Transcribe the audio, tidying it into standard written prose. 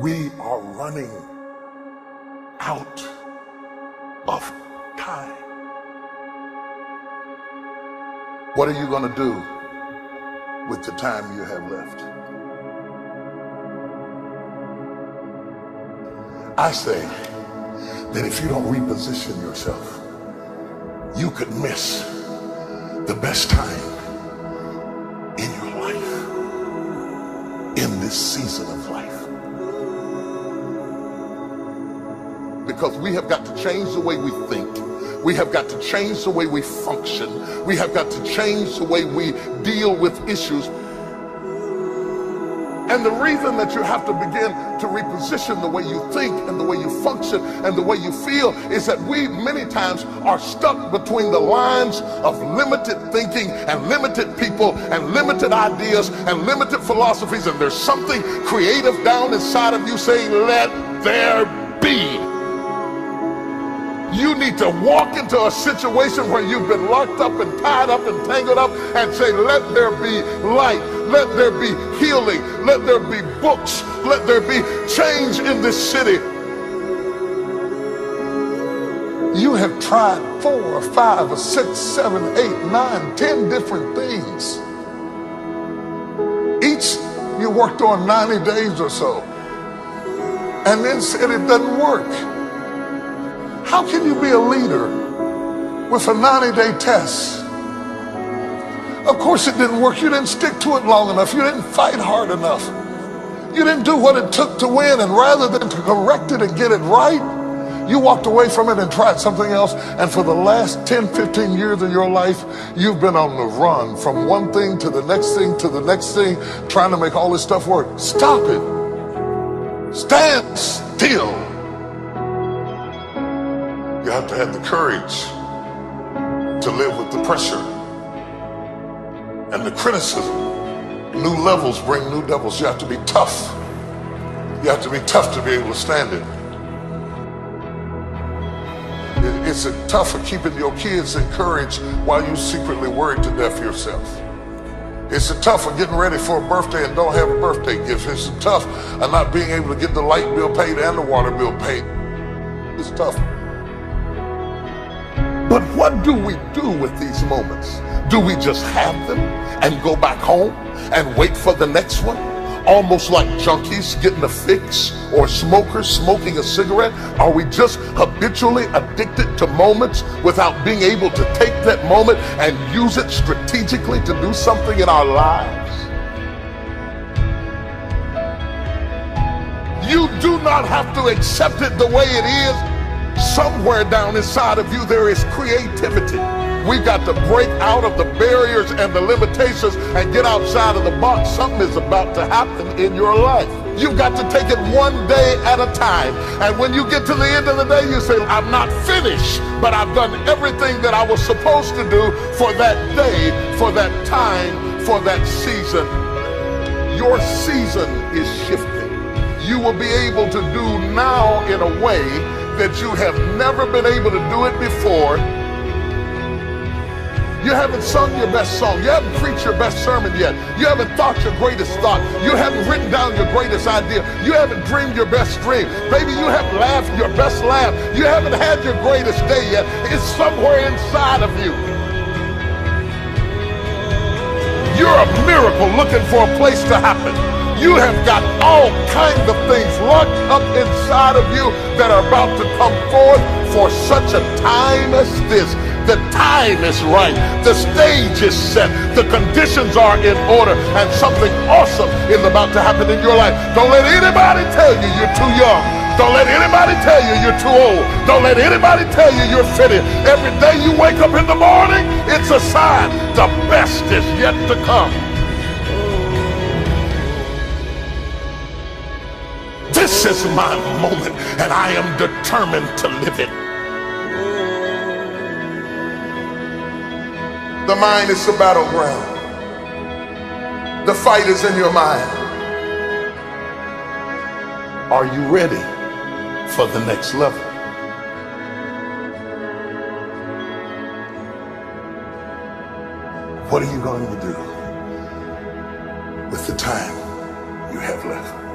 We are running out of time. What are you going to do with the time you have left? I say that if you don't reposition yourself, you could miss the best time in your life, in this season of life. Because we have got to change the way we think. We have got to change the way we function. We have got to change the way we deal with issues. And the reason that you have to begin to reposition the way you think and the way you function and the way you feel is that we many times are stuck between the lines of limited thinking and limited people and limited ideas and limited philosophies. And there's something creative down inside of you saying, let there be. You need to walk into a situation where you've been locked up and tied up and tangled up and say, let there be light, let there be healing, let there be books, let there be change in this city. You have tried 4 or 5 or 6, 7, 8, 9, 10 different things. Each you worked on 90 days or so and then said it doesn't work. How can you be a leader with a 90-day test? Of course it didn't work. You didn't stick to it long enough. You didn't fight hard enough. You didn't do what it took to win. And rather than to correct it and get it right, you walked away from it and tried something else. And for the last 10, 15 years of your life, you've been on the run from one thing to the next thing to the next thing, trying to make all this stuff work. Stop it. Stand still. You have to have the courage to live with the pressure and the criticism. New levels bring new devils. You have to be tough. You have to be tough to be able to stand it. It's tough for keeping your kids encouraged while you secretly worried to death yourself. It's tough for getting ready for a birthday and don't have a birthday gift. It's tough of not being able to get the light bill paid and the water bill paid. It's tough. But what do we do with these moments? Do we just have them and go back home and wait for the next one? Almost like junkies getting a fix or smokers smoking a cigarette? Are we just habitually addicted to moments without being able to take that moment and use it strategically to do something in our lives? You do not have to accept it the way it is. Somewhere down inside of you there is creativity. We've got to break out of the barriers and the limitations and get outside of the box. Something is about to happen in your life. You've got to take it one day at a time. And when you get to the end of the day, you say, I'm not finished, but I've done everything that I was supposed to do for that day, for that time, for that season. Your season is shifting. You will be able to do now in a way that you have never been able to do it before. You haven't sung your best song. You haven't preached your best sermon yet. You haven't thought your greatest thought. You haven't written down your greatest idea. You haven't dreamed your best dream. Maybe you haven't laughed your best laugh. You haven't had your greatest day yet. It's somewhere inside of you. You're a miracle looking for a place to happen. You have got all kinds of things locked up inside of you that are about to come forth for such a time as this. The time is right. The stage is set. The conditions are in order. And something awesome is about to happen in your life. Don't let anybody tell you you're too young. Don't let anybody tell you you're too old. Don't let anybody tell you you're fitted. Every day you wake up in the morning, it's a sign the best is yet to come. This is my moment, and I am determined to live it. The mind is the battleground. The fight is in your mind. Are you ready for the next level? What are you going to do with the time you have left?